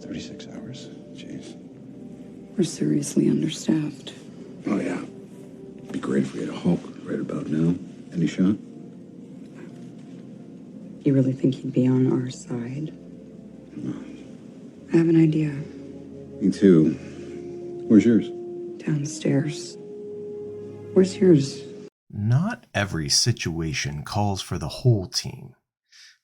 36 hours. Jeez. We're seriously understaffed. Oh, yeah. Be great if we had a Hulk right about now. Any shot? You really think he'd be on our side? No. I have an idea. Me too. Where's yours? Downstairs. Where's yours? Not every situation calls for the whole team,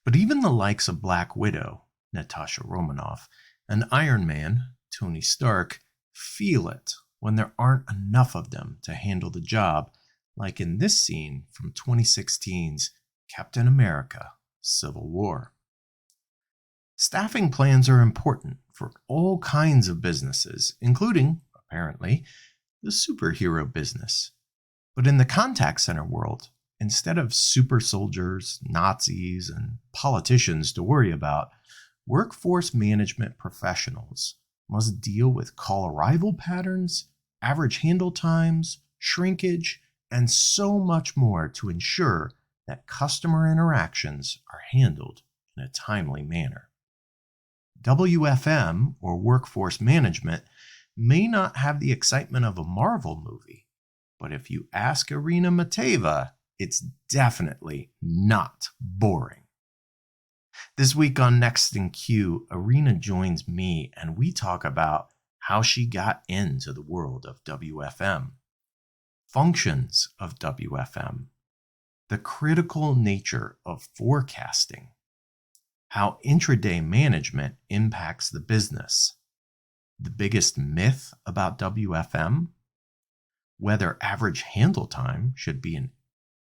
but even the likes of Black Widow, Natasha Romanoff, and Iron Man, Tony Stark, feel it when there aren't enough of them to handle the job, like in this scene from 2016's Captain America: Civil War. Staffing plans are important for all kinds of businesses, including, apparently, the superhero business. But in the contact center world, instead of super soldiers, Nazis, and politicians to worry about, workforce management professionals must deal with call arrival patterns, average handle times, shrinkage, and so much more to ensure that customer interactions are handled in a timely manner. WFM, or workforce management, may not have the excitement of a Marvel movie, but if you ask Irina Mateeva, it's definitely not boring. This week on Next in Queue, Irina joins me and we talk about how she got into the world of WFM, functions of WFM, the critical nature of forecasting, how intraday management impacts the business, the biggest myth about WFM, whether average handle time should be an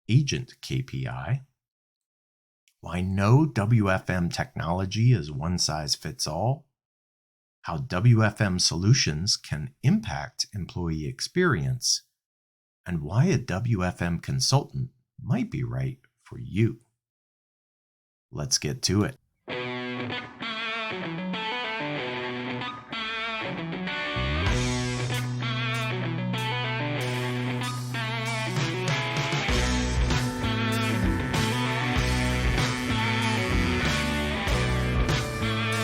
agent KPI, why no WFM technology is one size fits all, how WFM solutions can impact employee experience, and why a WFM consultant might be right for you. Let's get to it.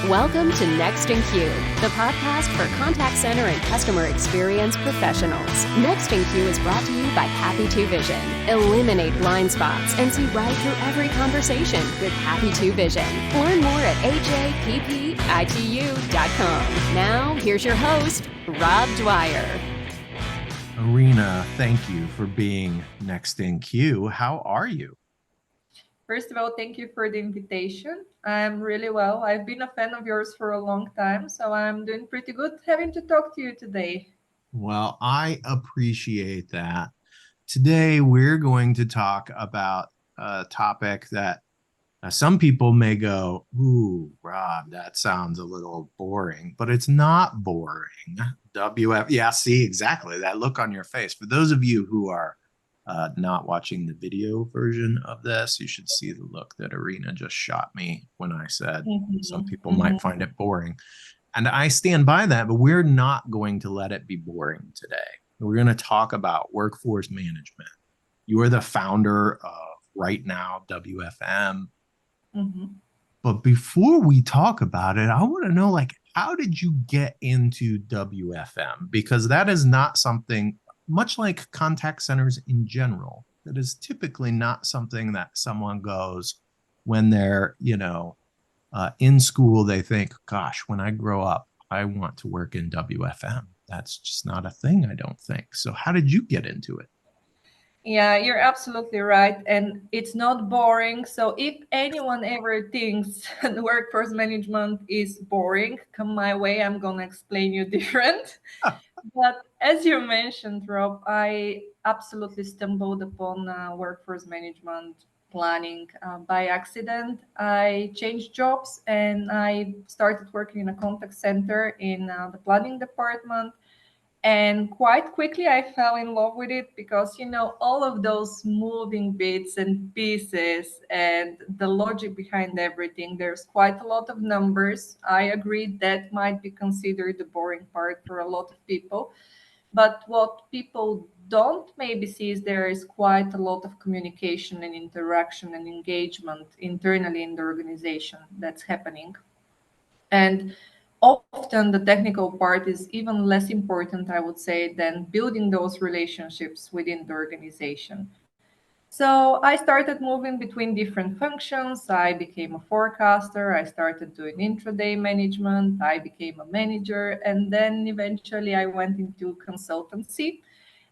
Welcome to Next in Queue, the podcast for contact center and customer experience professionals. Next in Queue is brought to you by Happy 2 Vision. Eliminate blind spots and see right through every conversation with Happy 2 Vision. Learn more at happitu.com. Now, here's your host, Rob Dwyer. Irina, thank you for being Next in Queue. How are you? First of all, thank you for the invitation. I'm really well. I've been a fan of yours for a long time, so I'm doing pretty good having to talk to you today. Well, I appreciate that. Today, we're going to talk about a topic that some people may go, ooh, Rob, that sounds a little boring, but it's not boring. Yeah, see, exactly. That look on your face. For those of you who are not watching the video version of this, you should see the look that Irina just shot me when I said some people might find it boring. And I stand by that, but we're not going to let it be boring today. We're going to talk about workforce management. You are the founder of Right Now WFM. But before we talk about it, I want to know, how did you get into WFM? Because that is not something, much like contact centers in general, that is typically not something that someone goes when they're, in school, they think, gosh, when I grow up, I want to work in WFM. That's just not a thing, I don't think. So how did you get into it? Yeah, you're absolutely right. And it's not boring. So if anyone ever thinks workforce management is boring, come my way. I'm going to explain you different. But as you mentioned, Rob, I absolutely stumbled upon workforce management planning by accident. I changed jobs and I started working in a contact center in the planning department. And quite quickly, I fell in love with it because, all of those moving bits and pieces and the logic behind everything, there's quite a lot of numbers. I agree that might be considered the boring part for a lot of people. But what people don't maybe see is there is quite a lot of communication and interaction and engagement internally in the organization that's happening. And often the technical part is even less important, I would say, than building those relationships within the organization. So I started moving between different functions. I became a forecaster. I started doing intraday management. I became a manager. And then eventually I went into consultancy.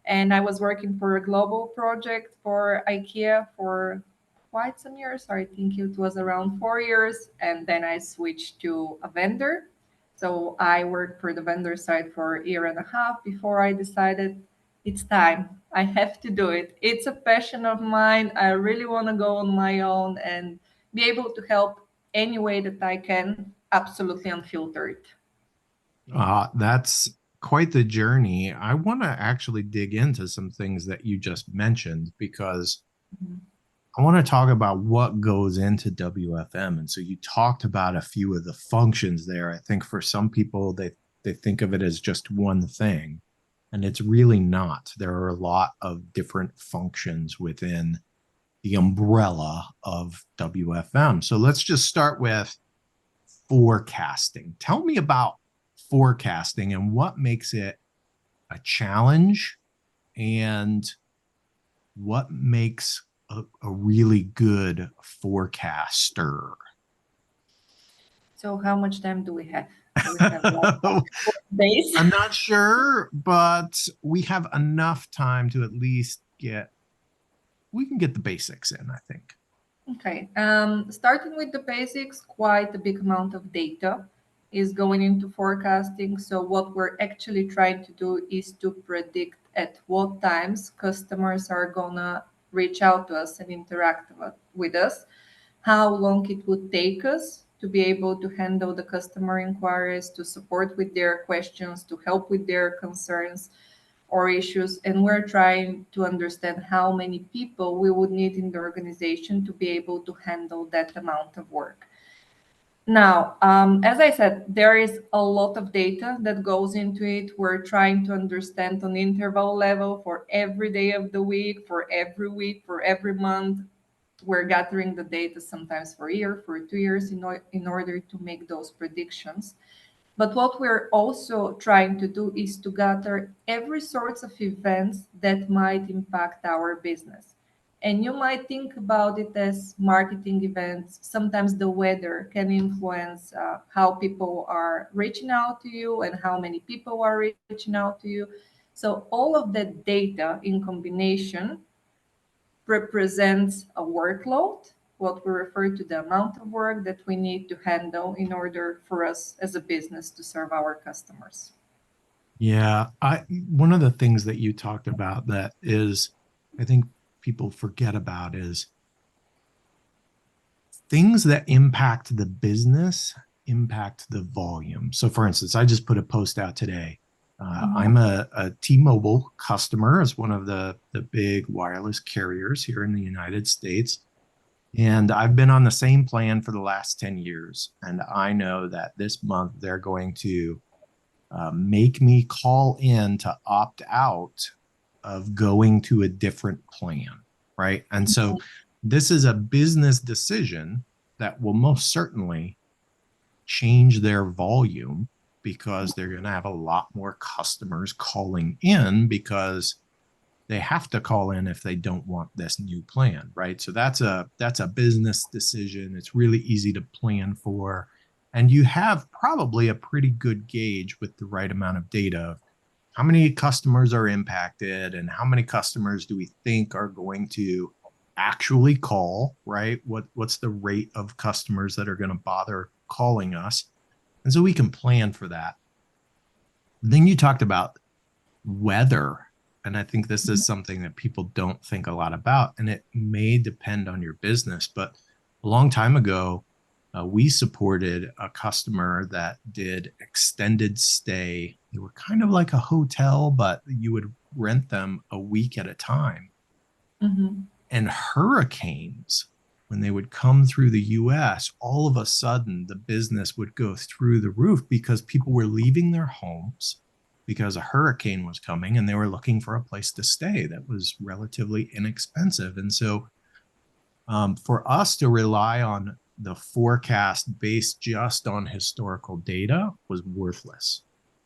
And I was working for a global project for IKEA for quite some years. I think it was around 4 years. And then I switched to a vendor. So I worked for the vendor side for a year and a half before I decided it's time. I have to do it. It's a passion of mine. I really want to go on my own and be able to help any way that I can, absolutely unfiltered. That's quite the journey. I want to actually dig into some things that you just mentioned because I want to talk about what goes into WFM. And so you talked about a few of the functions there. I think for some people, they think of it as just one thing, and it's really not. There are a lot of different functions within the umbrella of WFM. So let's just start with forecasting. Tell me about forecasting and what makes it a challenge and what makes a really good forecaster. So how much time do we have? Do we have like 4 days? I'm not sure, but we have enough time to at least we can get the basics in, I think. Okay. Starting with the basics, quite a big amount of data is going into forecasting. So what we're actually trying to do is to predict at what times customers are gonna reach out to us and interact with us, how long it would take us to be able to handle the customer inquiries, to support with their questions, to help with their concerns or issues. And we're trying to understand how many people we would need in the organization to be able to handle that amount of work. Now, as I said, there is a lot of data that goes into it. We're trying to understand on interval level for every day of the week, for every month. We're gathering the data sometimes for a year, for 2 years in order to make those predictions. But what we're also trying to do is to gather every sorts of events that might impact our business. And you might think about it as marketing events. Sometimes the weather can influence how people are reaching out to you and how many people are reaching out to you. So all of that data in combination represents a workload, what we refer to the amount of work that we need to handle in order for us as a business to serve our customers. Yeah, one of the things that you talked about that is I think people forget about is things that impact the business impact the volume. So for instance, I just put a post out today. I'm a T-Mobile customer as one of the big wireless carriers here in the United States. And I've been on the same plan for the last 10 years. And I know that this month they're going to make me call in to opt out of going to a different plan, right? And so this is a business decision that will most certainly change their volume because they're going to have a lot more customers calling in because they have to call in if they don't want this new plan, right? So that's a business decision. It's really easy to plan for. And you have probably a pretty good gauge with the right amount of data of how many customers are impacted and how many customers do we think are going to actually call, right? What's the rate of customers that are going to bother calling us? And so we can plan for that. Then you talked about weather. And I think this is something that people don't think a lot about. And it may depend on your business. But a long time ago, we supported a customer that did extended stay. They were kind of like a hotel, but you would rent them a week at a time. Mm-hmm. And hurricanes, when they would come through the US, all of a sudden the business would go through the roof because people were leaving their homes because a hurricane was coming and they were looking for a place to stay that was relatively inexpensive. And so for us to rely on the forecast based just on historical data was worthless.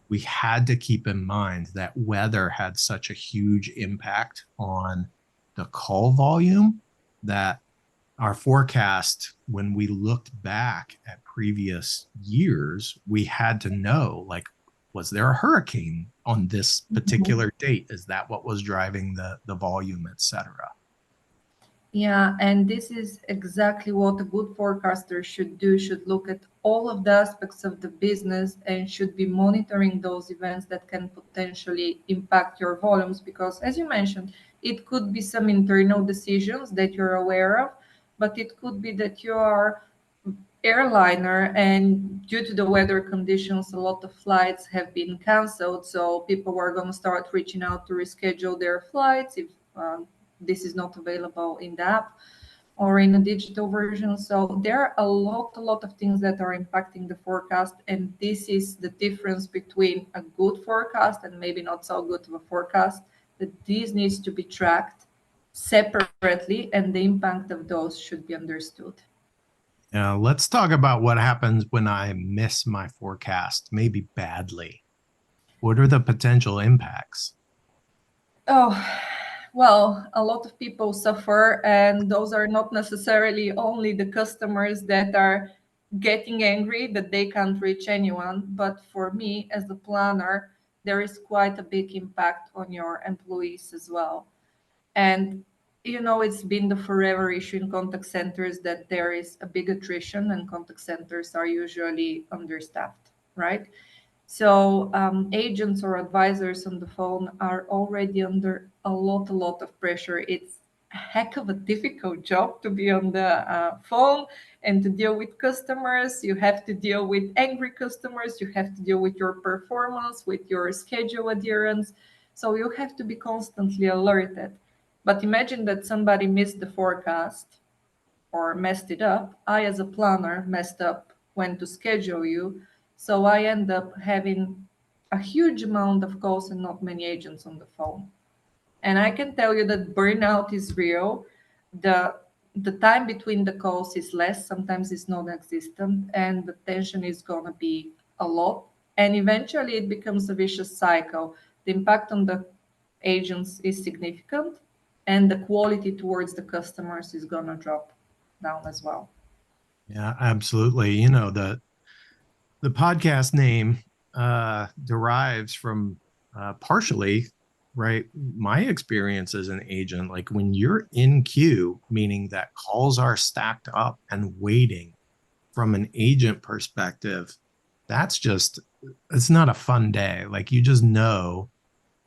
We had to keep in mind that weather had such a huge impact on the call volume that our forecast, when we looked back at previous years, we had to know, like, was there a hurricane on this particular date? Is that what was driving the volume, et cetera? Yeah, and this is exactly what a good forecaster should do, should look at all of the aspects of the business and should be monitoring those events that can potentially impact your volumes. Because as you mentioned, it could be some internal decisions that you're aware of, but it could be that you are airliner and due to the weather conditions, a lot of flights have been canceled. So people were going to start reaching out to reschedule their flights if this is not available in the app or in a digital version. So there are a lot of things that are impacting the forecast. And this is the difference between a good forecast and maybe not so good of a forecast, that this needs to be tracked separately and the impact of those should be understood. Let's talk about what happens when I miss my forecast, maybe badly. What are the potential impacts? Oh, well, a lot of people suffer, and those are not necessarily only the customers that are getting angry that they can't reach anyone. But for me, as a planner, there is quite a big impact on your employees as well. And it's been the forever issue in contact centers that there is a big attrition, and contact centers are usually understaffed, right? So agents or advisors on the phone are already under a lot of pressure. It's a heck of a difficult job to be on the phone and to deal with customers. You have to deal with angry customers. You have to deal with your performance, with your schedule adherence. So you have to be constantly alerted. But imagine that somebody missed the forecast or messed it up. I, as a planner, messed up when to schedule you. So I end up having a huge amount of calls and not many agents on the phone. And I can tell you that burnout is real. The the time between the calls is less, sometimes it's non-existent, and the tension is gonna be a lot. And eventually it becomes a vicious cycle. The impact on the agents is significant, and the quality towards the customers is gonna drop down as well. Yeah, absolutely. The podcast name derives from partially, right, my experience as an agent. Like when you're in queue, meaning that calls are stacked up and waiting from an agent perspective, it's not a fun day. Like you just know,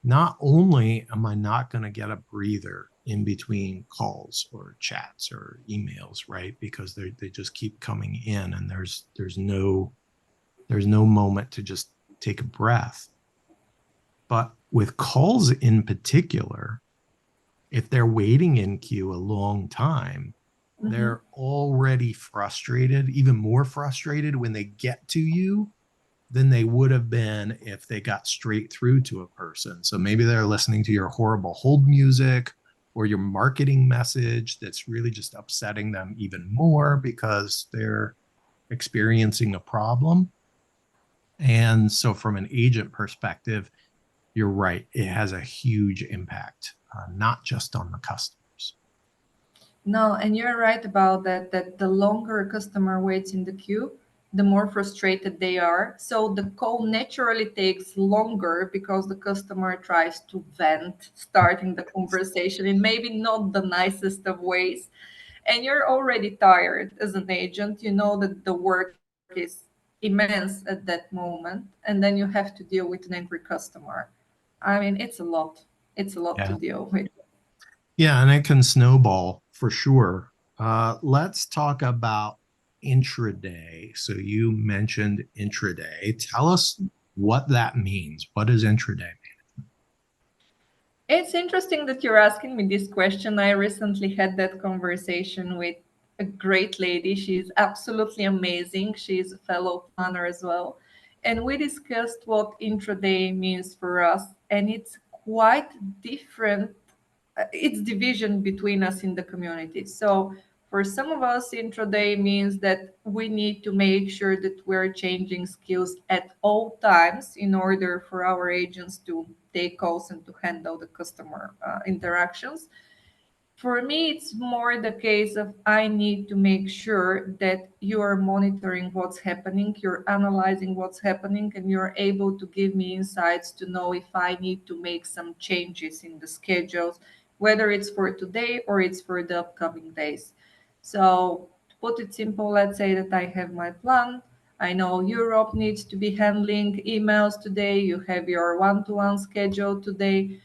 not only am I not going to get a breather in between calls or chats or emails, right? Because they just keep coming in, and there's no moment to just take a breath. But with calls in particular, if they're waiting in queue a long time, they're already frustrated, even more frustrated when they get to you than they would have been if they got straight through to a person. So maybe they're listening to your horrible hold music or your marketing message that's really just upsetting them even more because they're experiencing a problem. And so from an agent perspective, you're right, it has a huge impact, not just on the customers. No, and you're right about that the longer a customer waits in the queue, the more frustrated they are. So the call naturally takes longer because the customer tries to vent, starting the conversation in maybe not the nicest of ways. And you're already tired as an agent. You know that the work is immense at that moment, and then you have to deal with an angry customer. I mean, it's a lot. It's a lot to Yeah. deal with. Yeah, and it can snowball for sure. Let's talk about intraday. So you mentioned intraday. Tell us what that means. What does intraday mean? It's interesting that you're asking me this question. I recently had that conversation with a great lady. She's absolutely amazing. She's a fellow planner as well. And we discussed what intraday means for us. And it's quite different. It's division between us in the community. So, For some of us, intraday means that we need to make sure that we're changing skills at all times in order for our agents to take calls and to handle the customer interactions. For me, it's more the case of I need to make sure that you are monitoring what's happening, you're analyzing what's happening, and you're able to give me insights to know if I need to make some changes in the schedules, whether it's for today or it's for the upcoming days. So, to put it simple, let's say that I have my plan. I know Europe needs to be handling emails today. You have your one to one schedule today,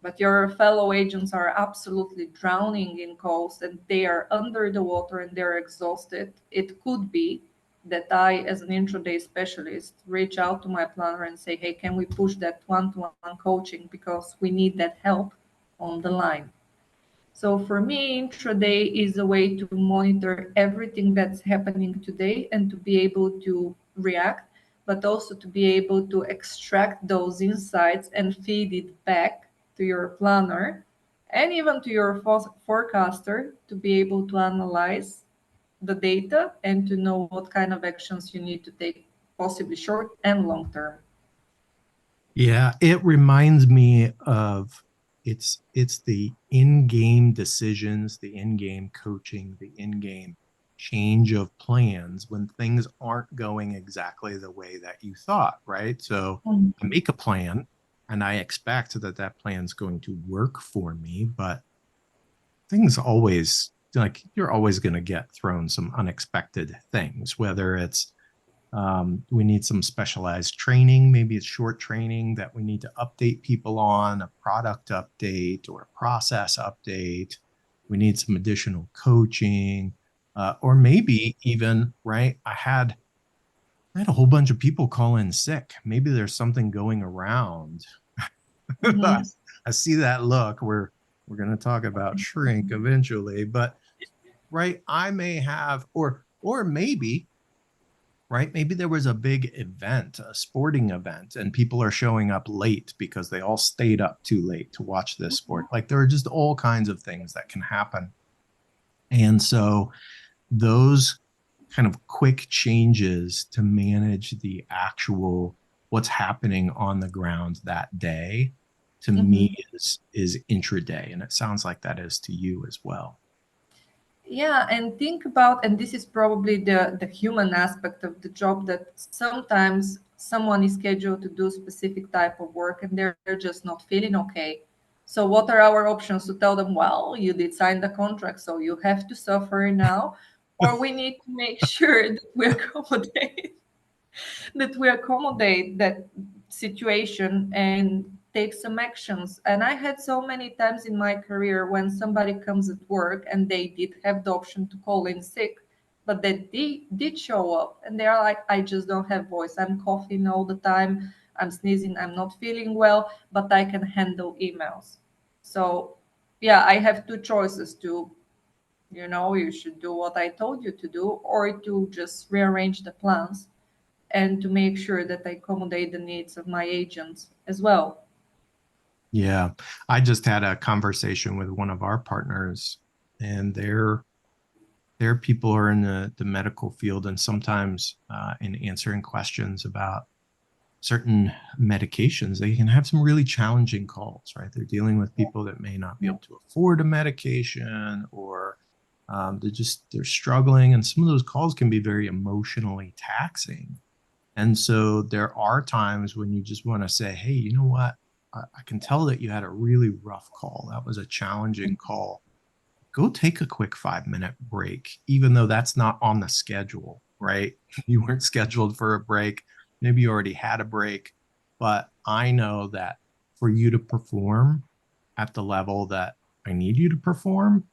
but your fellow agents are absolutely drowning in calls and they are under the water and they're exhausted. It could be that I, as an intraday specialist, reach out to my planner and say, hey, can we push that one to one coaching because we need that help on the line? So for me, intraday is a way to monitor everything that's happening today and to be able to react, but also to be able to extract those insights and feed it back to your planner and even to your forecaster to be able to analyze the data and to know what kind of actions you need to take, possibly short and long term. Yeah, it reminds me of it's the in-game decisions, the in-game coaching, the in-game change of plans when things aren't going exactly the way that you thought, right? So I make a plan and I expect that that plan's going to work for me, but things always like you're always going to get thrown some unexpected things, whether it's we need some specialized training. Maybe it's short training that we need to update people on, a product update or a process update. We need some additional coaching, or maybe even, right? I had a whole bunch of people call in sick. Maybe there's something going around. Mhm. I see that look. We're going to talk about shrink eventually, but right, I may have, or maybe, right? Maybe there was a big event, a sporting event, and people are showing up late because they all stayed up too late to watch this sport. Like there are just all kinds of things that can happen. And so those kind of quick changes to manage the actual what's happening on the ground that day to me Mhm. is intraday. And it sounds like that is to you as well. Yeah, and think about, and this is probably the human aspect of the job, that sometimes someone is scheduled to do specific type of work and they're just not feeling okay. So what are our options to tell them, well, you did sign the contract, so you have to suffer now, or we need to make sure that we accommodate that situation and take some actions. And I had so many times in my career when somebody comes at work and they did have the option to call in sick, but they did show up and they are like, I just don't have voice. I'm coughing all the time. I'm sneezing. I'm not feeling well, but I can handle emails. So, yeah, I have two choices to, you should do what I told you to do, or to just rearrange the plans and to make sure that I accommodate the needs of my agents as well. Yeah. I just had a conversation with one of our partners, and their people are in the medical field, and sometimes in answering questions about certain medications, they can have some really challenging calls, right? They're dealing with people that may not be able to afford a medication, or they're struggling, and some of those calls can be very emotionally taxing. And so there are times when you just want to say, hey, you know what? I can tell that you had a really rough call. That was a challenging call. Go take a quick 5-minute break, even though that's not on the schedule, right? You weren't scheduled for a break. Maybe you already had a break, but I know that for you to perform at the level that I need you to perform,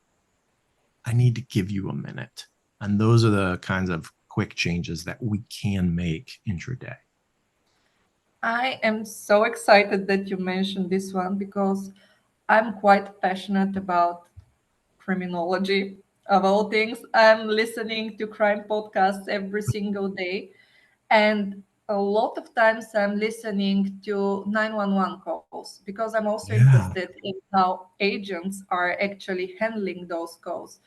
I need to give you a minute. And those are the kinds of quick changes that we can make intraday. I am so excited that you mentioned this one because I'm quite passionate about criminology of all things. I'm listening to crime podcasts every single day. And a lot of times I'm listening to 911 calls because I'm also Yeah. interested in how agents are actually handling those calls.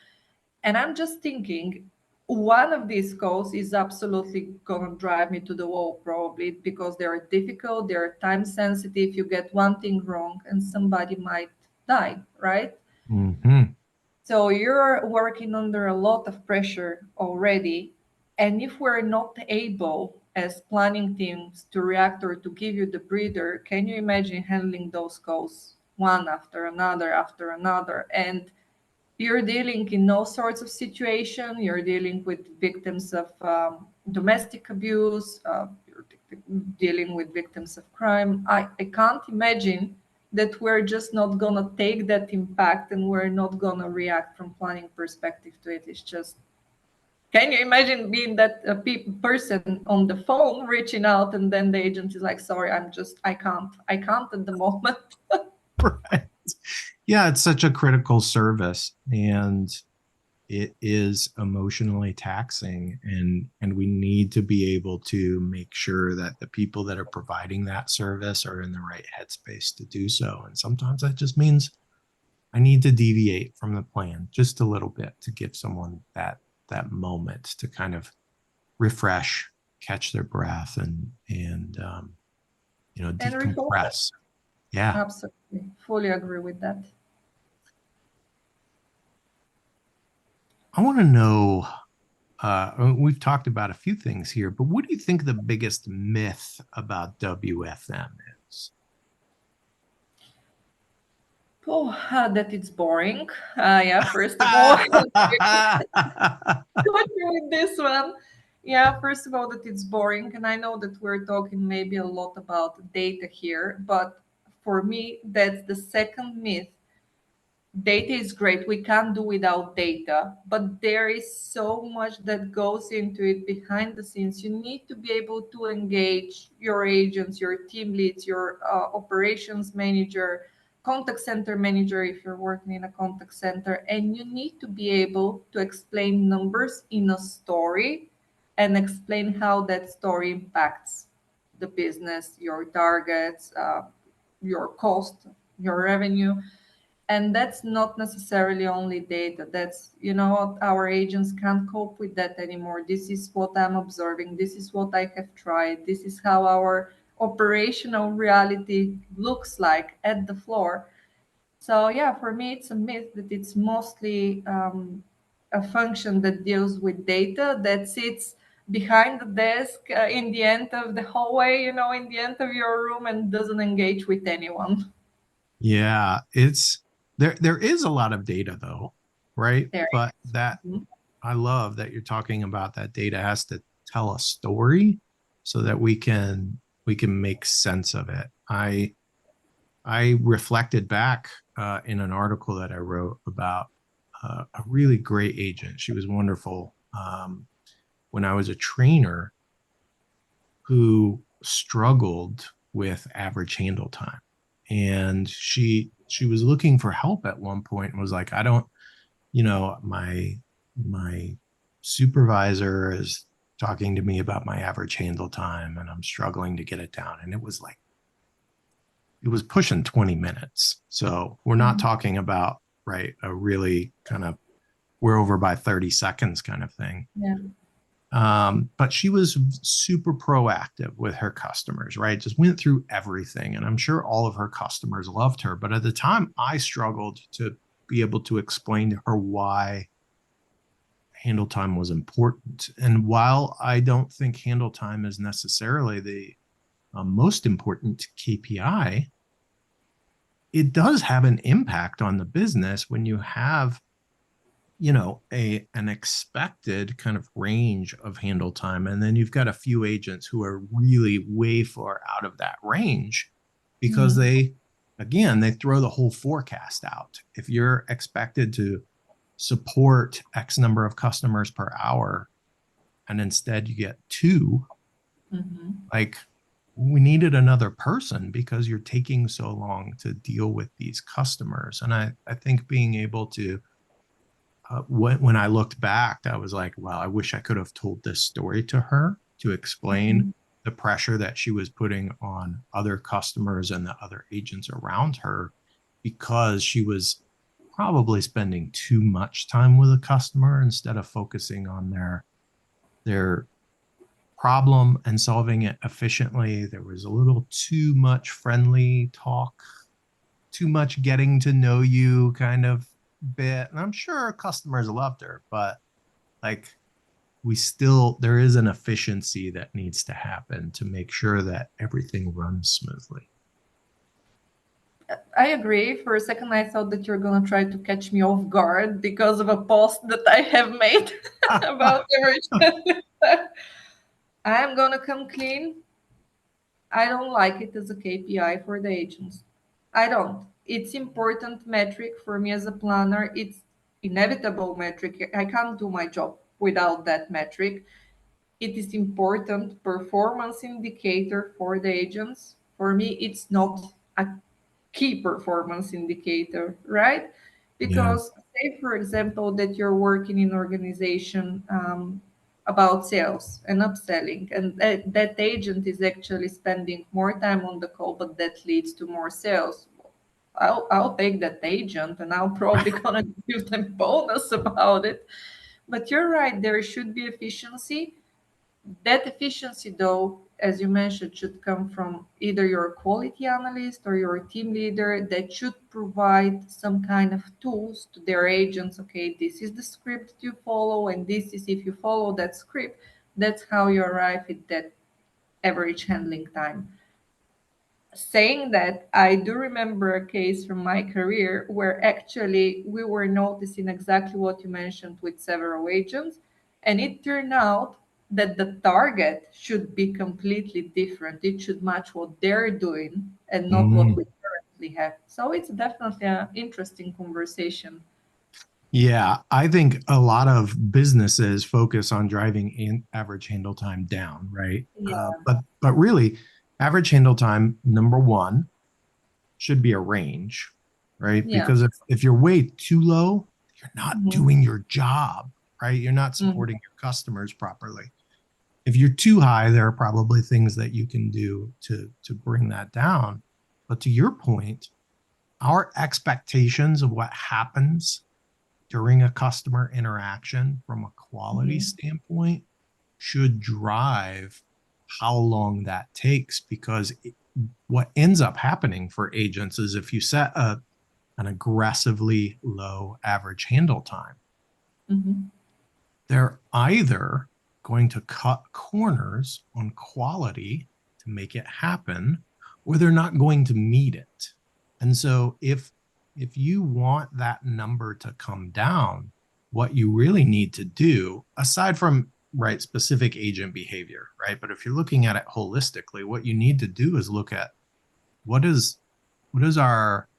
And I'm just thinking, one of these calls is absolutely going to drive me to the wall, probably because they are difficult, they're time sensitive. You get one thing wrong and somebody might die, right? Mm-hmm. So you're working under a lot of pressure already. And if we're not able as planning teams to react or to give you the breather, can you imagine handling those calls one after another? And you're dealing in all sorts of situations. You're dealing with victims of domestic abuse. You're dealing with victims of crime. I can't imagine that we're just not gonna take that impact and we're not gonna react from planning perspective to it. It's just, can you imagine being that person on the phone reaching out and then the agent is like, sorry, I can't at the moment. Right. Yeah, it's such a critical service, and it is emotionally taxing, and we need to be able to make sure that the people that are providing that service are in the right headspace to do so. And sometimes that just means I need to deviate from the plan just a little bit to give someone that moment to kind of refresh, catch their breath, and And refocus. decompress. Yeah. Absolutely. Fully agree with that. I want to know, we've talked about a few things here, but what do you think the biggest myth about WFM is? Oh, that it's boring. Yeah, first of all, with this one. Yeah, first of all, that it's boring. And I know that we're talking maybe a lot about data here, but for me, that's the second myth. Data is great. We can't do without data, but there is so much that goes into it behind the scenes. You need to be able to engage your agents, your team leads, your operations manager, contact center manager if you're working in a contact center, and you need to be able to explain numbers in a story and explain how that story impacts the business, your targets, your cost, your revenue. And that's not necessarily only data. That's, you know what, our agents can't cope with that anymore. This is what I'm observing, this is what I have tried, this is how our operational reality looks like at the floor. So yeah, for me it's a myth that it's mostly a function that deals with data, that sits behind the desk in the end of the hallway, you know, in the end of your room, and doesn't engage with anyone. Yeah, it's there is a lot of data though, right? There. But that Mhm. I love that you're talking about that data has to tell a story so that we can make sense of it. I reflected back in an article that I wrote about a really great agent. She was wonderful. When I was a trainer who struggled with average handle time, and she was looking for help at one point and was like, I don't, my supervisor is talking to me about my average handle time and I'm struggling to get it down. And it was pushing 20 minutes. So we're not talking about, right, a really kind of, we're over by 30 seconds kind of thing. Yeah. But she was super proactive with her customers, right? Just went through everything. And I'm sure all of her customers loved her. But at the time, I struggled to be able to explain to her why handle time was important. And while I don't think handle time is necessarily the most important KPI, it does have an impact on the business when you have an expected kind of range of handle time, and then you've got a few agents who are really way far out of that range because they throw the whole forecast out. If you're expected to support X number of customers per hour and instead you get 2, like, we needed another person because you're taking so long to deal with these customers. And I think being able to when I looked back, I was like, wow, I wish I could have told this story to her to explain the pressure that she was putting on other customers and the other agents around her, because she was probably spending too much time with a customer instead of focusing on their problem and solving it efficiently. There was a little too much friendly talk, too much getting to know you kind of bit. And I'm sure customers loved her, but like there is an efficiency that needs to happen to make sure that everything runs smoothly. I agree. For a second, I thought that you're gonna try to catch me off guard because of a post that I have made about average. I'm gonna come clean. I don't like it as a KPI for the agents. I don't. It's important metric for me as a planner. It's inevitable metric. I can't do my job without that metric. It is important performance indicator for the agents. For me, it's not a key performance indicator, right? Yeah. Because say, for example, that you're working in organization about sales and upselling, and that agent is actually spending more time on the call, but that leads to more sales. I'll take that agent, and I'll probably gonna give them bonus about it. But you're right, there should be efficiency. That efficiency, though, as you mentioned, should come from either your quality analyst or your team leader that should provide some kind of tools to their agents. Okay, this is the script you follow, and this is if you follow that script, that's how you arrive at that average handling time. Saying that, I do remember a case from my career where actually we were noticing exactly what you mentioned with several agents, and it turned out that the target should be completely different. It should match what they're doing and not what we currently have. So it's definitely an interesting conversation. Yeah, I think a lot of businesses focus on driving average handle time down, right? Yeah, But really, average handle time, number one, should be a range, right? yeah. Because if you're way too low, you're not Mhm, doing your job, right? You're not mhm, supporting your customers properly. If you're too high, there are probably things that you can do to bring that down. But to your point, our expectations of what happens during a customer interaction from a quality mhm, standpoint should drive how long that takes, because what ends up happening for agents is if you set an aggressively low average handle time, mhm, they're either going to cut corners on quality to make it happen, or they're not going to meet it. And so if you want that number to come down, what you really need to do, aside from right specific agent behavior, right? But if you're looking at it holistically, what you need to do is look at what is our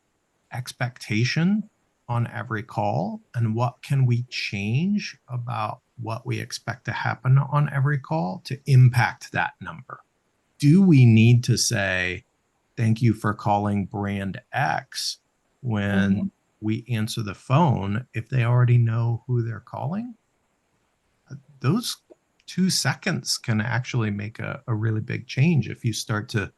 expectation on every call, and what can we change about what we expect to happen on every call to impact that number. Do we need to say thank you for calling brand X when mhm. we answer the phone if they already know who they're calling? Those 2 seconds can actually make a really big change if you start to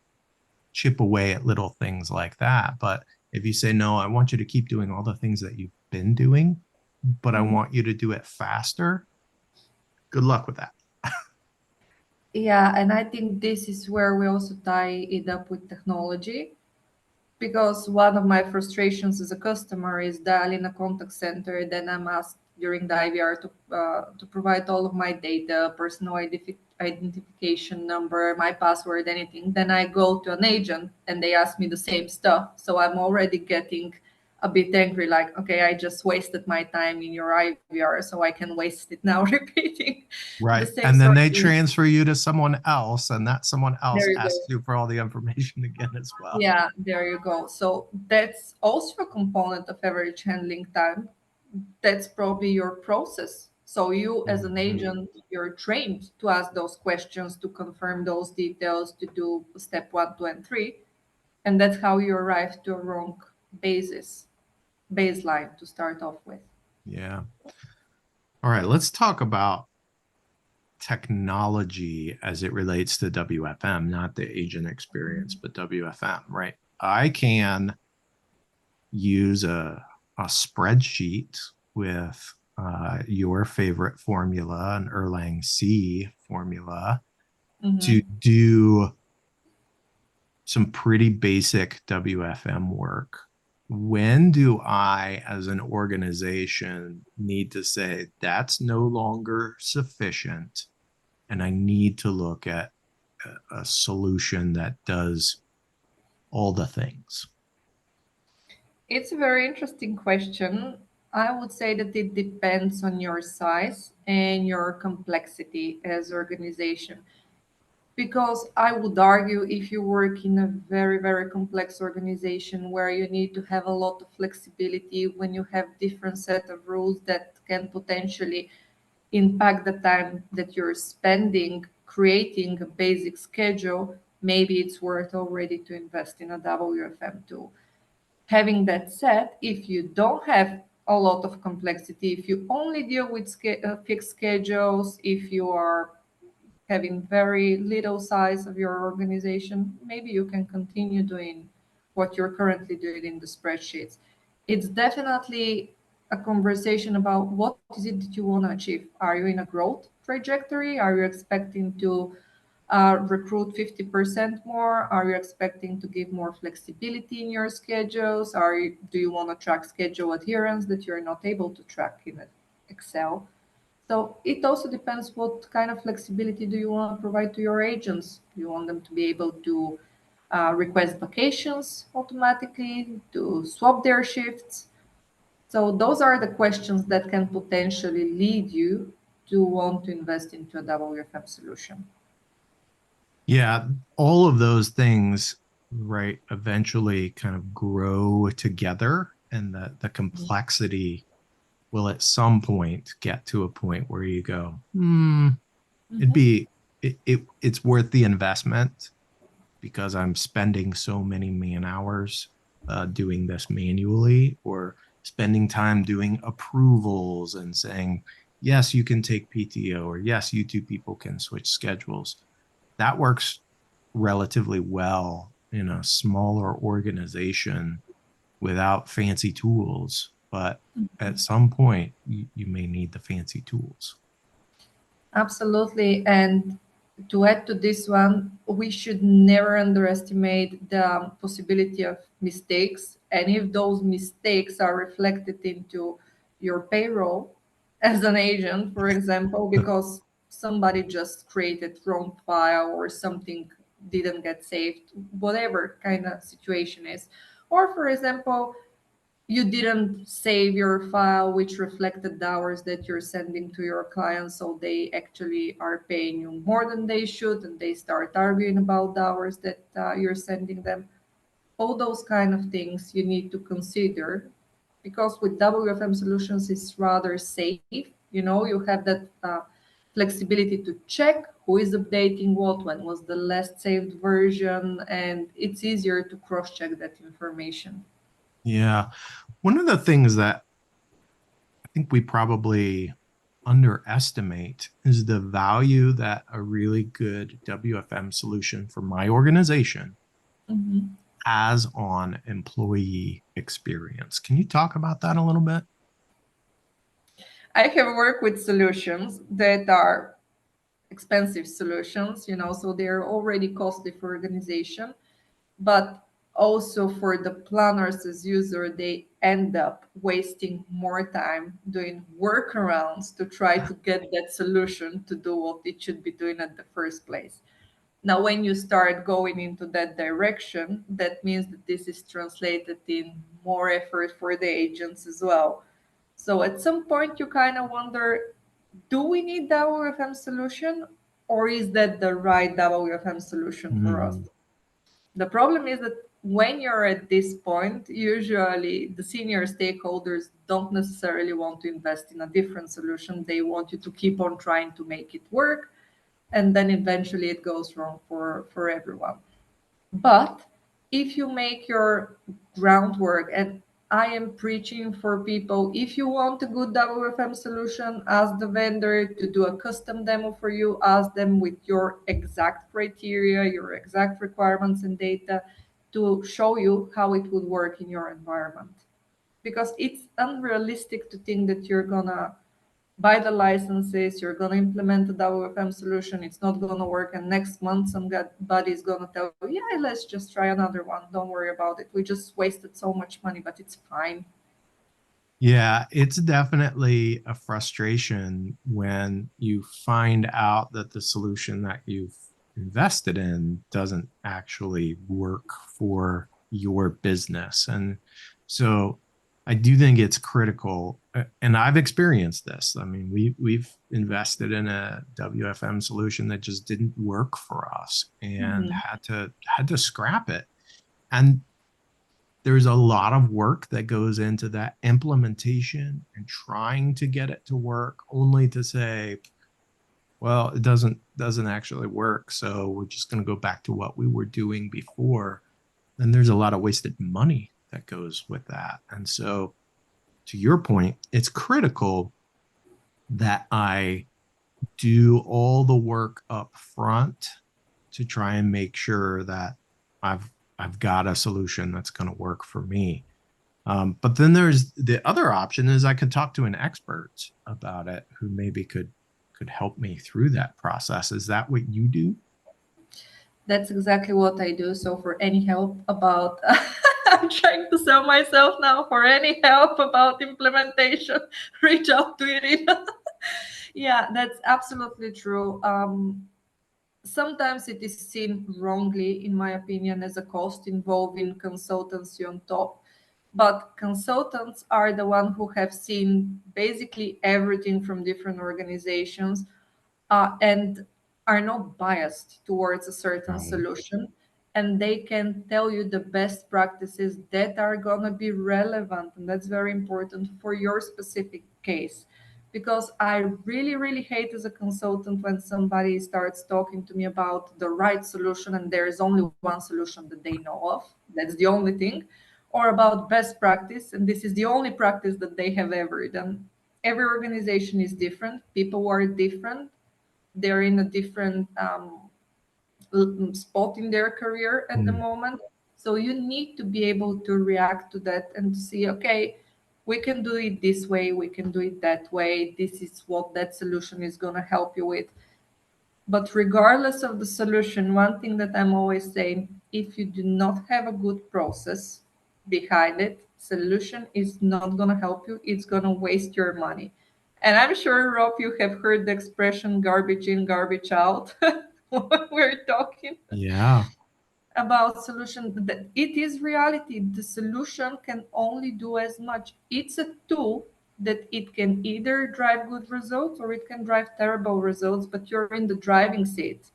chip away at little things like that. But if you say, no, I want you to keep doing all the things that you've been doing, but I want you to do it faster, good luck with that. Yeah, and I think this is where we also tie it up with technology, because one of my frustrations as a customer is dialing a contact center, then I'm asked during the IVR to provide all of my data, personal identification number, my password, anything. Then I go to an agent and they ask me the same stuff. So I'm already getting a bit angry, like, okay, I just wasted my time in your IVR, so I can waste it now repeating the Right. same And then sort they of. transfer you to someone else, and that someone else There you asks go. you for all the information again as well. Yeah, there you go. So that's also a component of average handling time. That's probably your process. So you as an Mhm. agent, you're trained to ask those questions, to confirm those details, to do step one, two, and three. And that's how you arrive to a wrong baseline to start off with. Yeah. All right. Let's talk about technology as it relates to WFM, not the agent experience, but WFM, right? I can use a a spreadsheet with your favorite formula, an Erlang C formula, to do some pretty basic WFM work. When do I, as an organization, need to say that's no longer sufficient and I need to look at a solution that does all the things? It's a very interesting question. I would say that it depends on your size and your complexity as organization. Because I would argue if you work in a very, very complex organization where you need to have a lot of flexibility, when you have different set of rules that can potentially impact the time that you're spending creating a basic schedule, maybe it's worth already to invest in a WFM tool. Having that said, if you don't have a lot of complexity, if you only deal with fixed schedules, if you are having very little size of your organization, maybe you can continue doing what you're currently doing in the spreadsheets. It's definitely a conversation about what is it that you want to achieve. Are you in a growth trajectory? Are you expecting to recruit 50% more? Are you expecting to give more flexibility in your schedules? Do you want to track schedule adherence that you're not able to track in Excel? So it also depends what kind of flexibility do you want to provide to your agents. Do you want them to be able to request vacations automatically, to swap their shifts? So those are the questions that can potentially lead you to want to invest into a WFM solution. Yeah, all of those things, right, eventually kind of grow together, and the complexity will at some point get to a point where you go, it'd Mhm. be it's worth the investment because I'm spending so many man hours doing this manually, or spending time doing approvals and saying, yes, you can take PTO, or yes, you two people can switch schedules. That works relatively well in a smaller organization without fancy tools. But at some point, you may need the fancy tools. Absolutely. And to add to this one, we should never underestimate the possibility of mistakes. And if those mistakes are reflected into your payroll as an agent, for example, because somebody just created wrong file or something didn't get saved, whatever kind of situation is. Or for example, you didn't save your file which reflected the hours that you're sending to your clients, so they actually are paying you more than they should, and they start arguing about the hours that you're sending them. All those kind of things you need to consider, because with WFM solutions it's rather safe. You have that flexibility to check who is updating what, when was the last saved version, and it's easier to cross check that information. Yeah. One of the things that I think we probably underestimate is the value that a really good WFM solution for my organization Mhm. has on employee experience. Can you talk about that a little bit? I have worked with solutions that are expensive solutions, so they're already costly for organization, but also for the planners as user, they end up wasting more time doing workarounds to try to get that solution to do what it should be doing at the first place. Now, when you start going into that direction, that means that this is translated in more effort for the agents as well. So at some point, you kind of wonder, do we need WFM solution, or is that the right WFM solution for us? Mhm. The problem is that when you're at this point, usually the senior stakeholders don't necessarily want to invest in a different solution. They want you to keep on trying to make it work, and then eventually it goes wrong for everyone. But if you make your groundwork, and I am preaching for people, if you want a good WFM solution, ask the vendor to do a custom demo for you, ask them with your exact criteria, your exact requirements and data to show you how it would work in your environment. because it's unrealistic to think that you're gonna buy the licenses, you're gonna implement the WFM solution, it's not gonna work, and next month somebody is gonna tell you, yeah, let's just try another one. Don't worry about it. We just wasted so much money, but it's fine. Yeah, it's definitely a frustration when you find out that the solution that you've invested in doesn't actually work for your business. And so I do think it's critical, and I've experienced this. I mean, we've invested in a WFM solution that just didn't work for us and had to scrap it. And there's a lot of work that goes into that implementation and trying to get it to work, only to say, well, it doesn't actually work, so we're just going to go back to what we were doing before. And there's a lot of wasted money that goes with that. And so to your point, it's critical that I do all the work up front to try and make sure that I've got a solution that's going to work for me. But then there's the other option is I could talk to an expert about it who maybe could help me through that process. Is that what you do? That's exactly what I do. So for any help about, I'm trying to sell myself now. For any help about implementation, reach out to Irina. Yeah, that's absolutely true. Sometimes it is seen wrongly, in my opinion, as a cost involving consultancy on top. But consultants are the one who have seen basically everything from different organizations, and are not biased towards a certain Right. solution, and they can tell you the best practices that are going to be relevant, and that's very important for your specific case. Because I really really hate as a consultant when somebody starts talking to me about the right solution and there is only one solution that they know of, that's the only thing, or about best practice and this is the only practice that they have ever done. Every organization is different, people are different, they're in a different spot in their career at the Mm. moment. So you need to be able to react to that and to see, okay, we can do it this way, we can do it that way. This is what that solution is going to help you with. But regardless of the solution, one thing that I'm always saying, if you do not have a good process behind it, solution is not going to help you. It's going to waste your money. And I'm sure, Rob, you have heard the expression garbage in, garbage out when we're talking Yeah. about solution. That it is reality. The solution can only do as much. It's a tool that it can either drive good results or it can drive terrible results, but you're in the driving seat,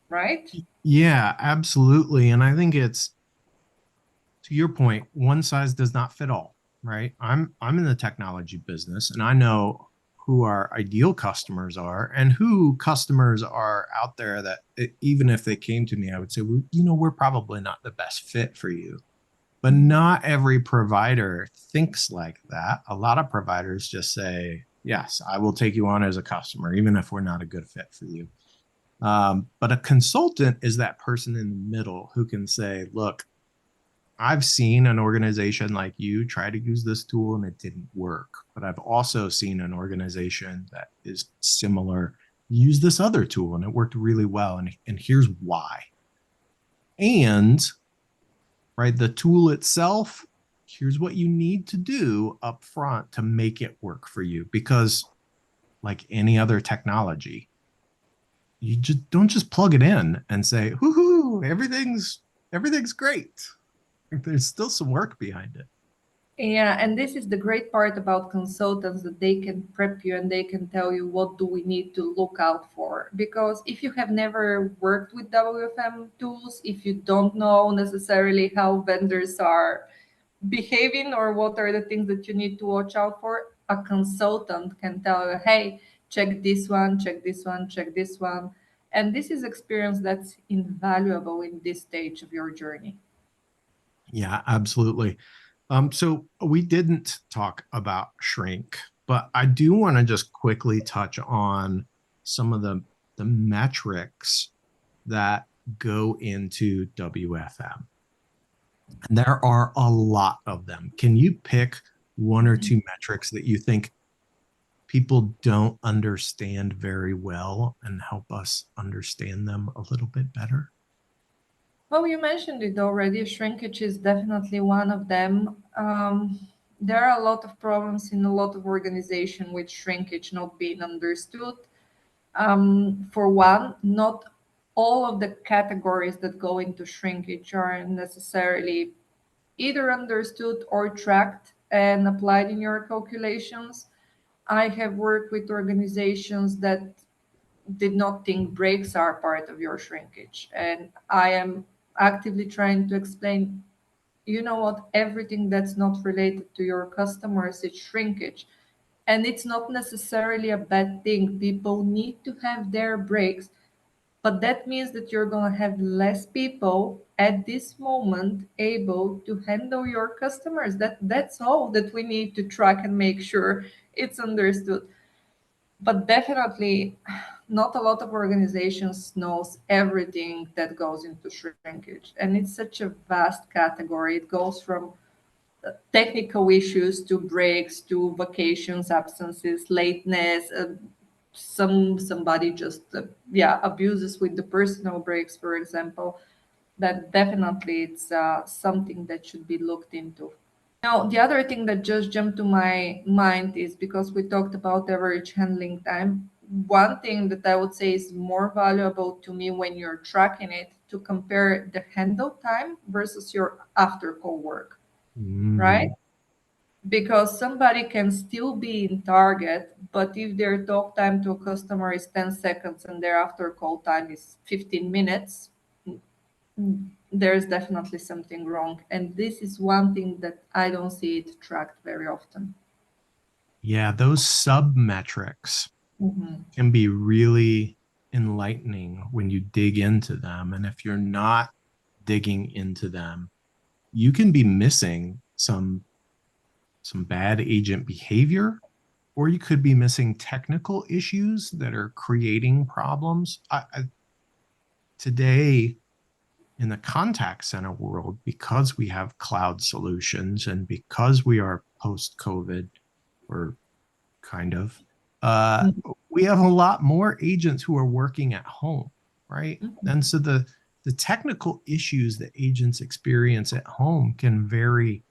right? Yeah, absolutely. And I think it's, to your point, one size does not fit all, right? I'm in the technology business and I know who our ideal customers are and who customers are out there that even if they came to me, I would say, well, we're probably not the best fit for you. But not every provider thinks like that. A lot of providers just say, yes, I will take you on as a customer, even if we're not a good fit for you. But a consultant is that person in the middle who can say, look, I've seen an organization like you try to use this tool and it didn't work. But I've also seen an organization that is similar use this other tool and it worked really well. And here's why. And right, the tool itself, here's what you need to do up front to make it work for you. Because like any other technology, you just don't just plug it in and say, whoo, everything's great. There's still some work behind it. Yeah, and this is the great part about consultants, that they can prep you and they can tell you what do we need to look out for. Because if you have never worked with WFM tools, if you don't know necessarily how vendors are behaving or what are the things that you need to watch out for, a consultant can tell you, hey, check this one, check this one, check this one. And this is experience that's invaluable in this stage of your journey. Yeah, absolutely. So we didn't talk about shrink, but I do want to just quickly touch on some of the metrics that go into WFM. And there are a lot of them. Can you pick one or two metrics that you think people don't understand very well and help us understand them a little bit better? Well, you mentioned it already. Shrinkage is definitely one of them. There are a lot of problems in a lot of organization with shrinkage not being understood. For one, not all of the categories that go into shrinkage are necessarily either understood or tracked and applied in your calculations. I have worked with organizations that did not think breaks are part of your shrinkage. And I am actively trying to explain, you know what, everything that's not related to your customers is shrinkage. And it's not necessarily a bad thing. People need to have their breaks, but that means that you're going to have less people at this moment able to handle your customers. That's all that we need to track and make sure it's understood. But definitely not a lot of organizations knows everything that goes into shrinkage, and it's such a vast category. It goes from technical issues to breaks to vacations, absences, lateness. Somebody just yeah, abuses with the personal breaks, for example. That definitely it's something that should be looked into. Now, the other thing that just jumped to my mind is because we talked about average handling time. One thing that I would say is more valuable to me when you're tracking it to compare the handle time versus your after call work, right? Mm, Because somebody can still be in target, but if their talk time to a customer is 10 seconds and their after call time is 15 minutes, there's definitely something wrong. And this is one thing that I don't see it tracked very often. yeah, those sub metrics Mhm. can be really enlightening when you dig into them. And if you're not digging into them, you can be missing some bad agent behavior, or you could be missing technical issues that are creating problems. Today, in the contact center world, because we have cloud solutions and because we are post COVID, or kind of, uh, Mhm. we have a lot more agents who are working at home, right? And Mhm. so the technical issues that agents experience at home can vary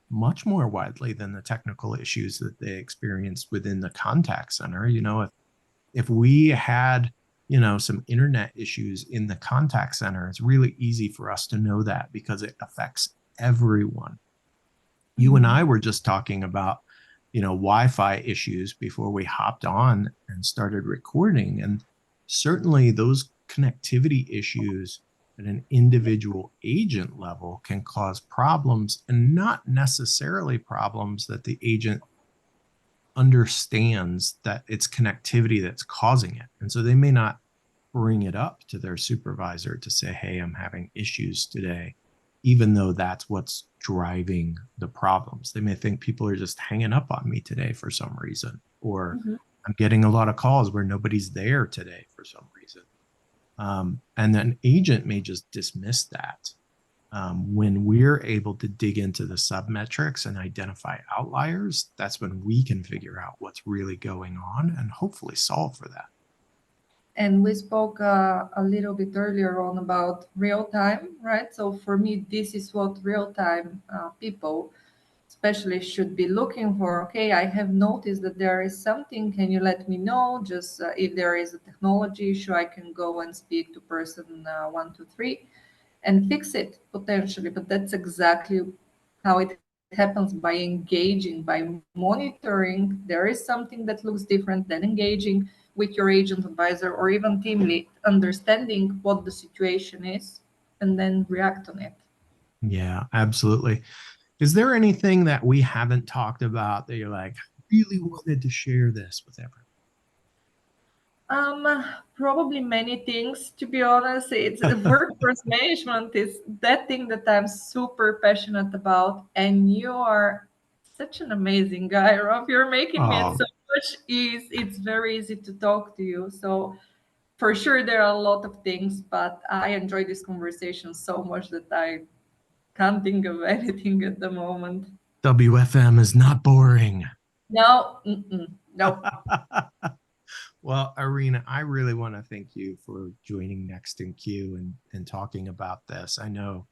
much more widely than the technical issues that they experience within the contact center. If we had some internet issues in the contact center, it's really easy for us to know that because it affects everyone. You and Mhm. I were just talking about Wi-Fi issues before we hopped on and started recording, and certainly those connectivity issues at an individual agent level can cause problems, and not necessarily problems that the agent understands that it's connectivity that's causing it. And so they may not bring it up to their supervisor to say, hey, I'm having issues today, even though that's what's driving the problems. They may think people are just hanging up on me today for some reason, or Mhm. I'm getting a lot of calls where nobody's there today for some reason. And an agent may just dismiss that. When we're able to dig into the submetrics and identify outliers, that's when we can figure out what's really going on and hopefully solve for that. And we spoke a little bit earlier on about real time, right? So for me, this is what real time people especially should be looking for. Okay, I have noticed that there is something. Can you let me know? Just if there is a technology issue, I can go and speak to person 123 and fix it potentially. But that's exactly how it happens, by engaging, by monitoring. There is something that looks different, than engaging with your agent advisor or even team lead, understanding what the situation is, and then react on it. Yeah, absolutely. Is there anything that we haven't talked about that you're like, I really wanted to share this with everyone? Probably many things, to be honest. It's workforce management is that thing that I'm super passionate about, and you are such an amazing guy, Rob. You're making me at Oh, so much ease. It's very easy to talk to you. So for sure there are a lot of things, but I enjoy this conversation so much that I Can't think of anything at the moment. WFM is not boring. No, no. Well, Irina, I really want to thank you for joining Next in Queue and talking about this. I know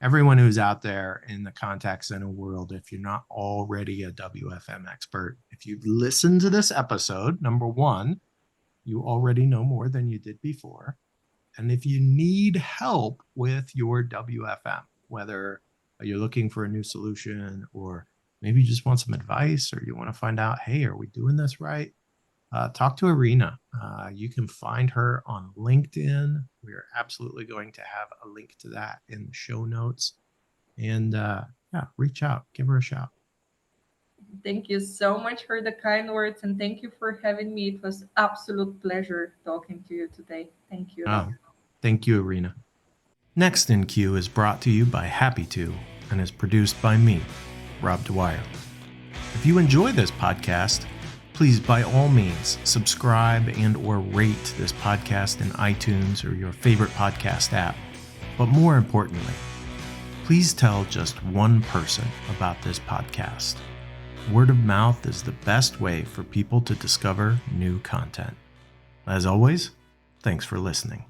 everyone who's out there in the contact center world, if you're not already a WFM expert, if you've listened to this episode, number one, you already know more than you did before. And if you need help with your WFM, whether you're looking for a new solution or maybe you just want some advice or you want to find out, hey, are we doing this right? Talk to Irina. You can find her on LinkedIn. We are absolutely going to have a link to that in the show notes. And reach out, give her a shout. Thank you so much for the kind words, and thank you for having me. It was absolute pleasure talking to you today. Thank you. Thank you, Irina. Next in Queue is brought to you by Happy To and is produced by me, Rob Dwyer. If you enjoy this podcast, please, by all means, subscribe and or rate this podcast in iTunes or your favorite podcast app. But more importantly, please tell just one person about this podcast. Word of mouth is the best way for people to discover new content. As always, thanks for listening.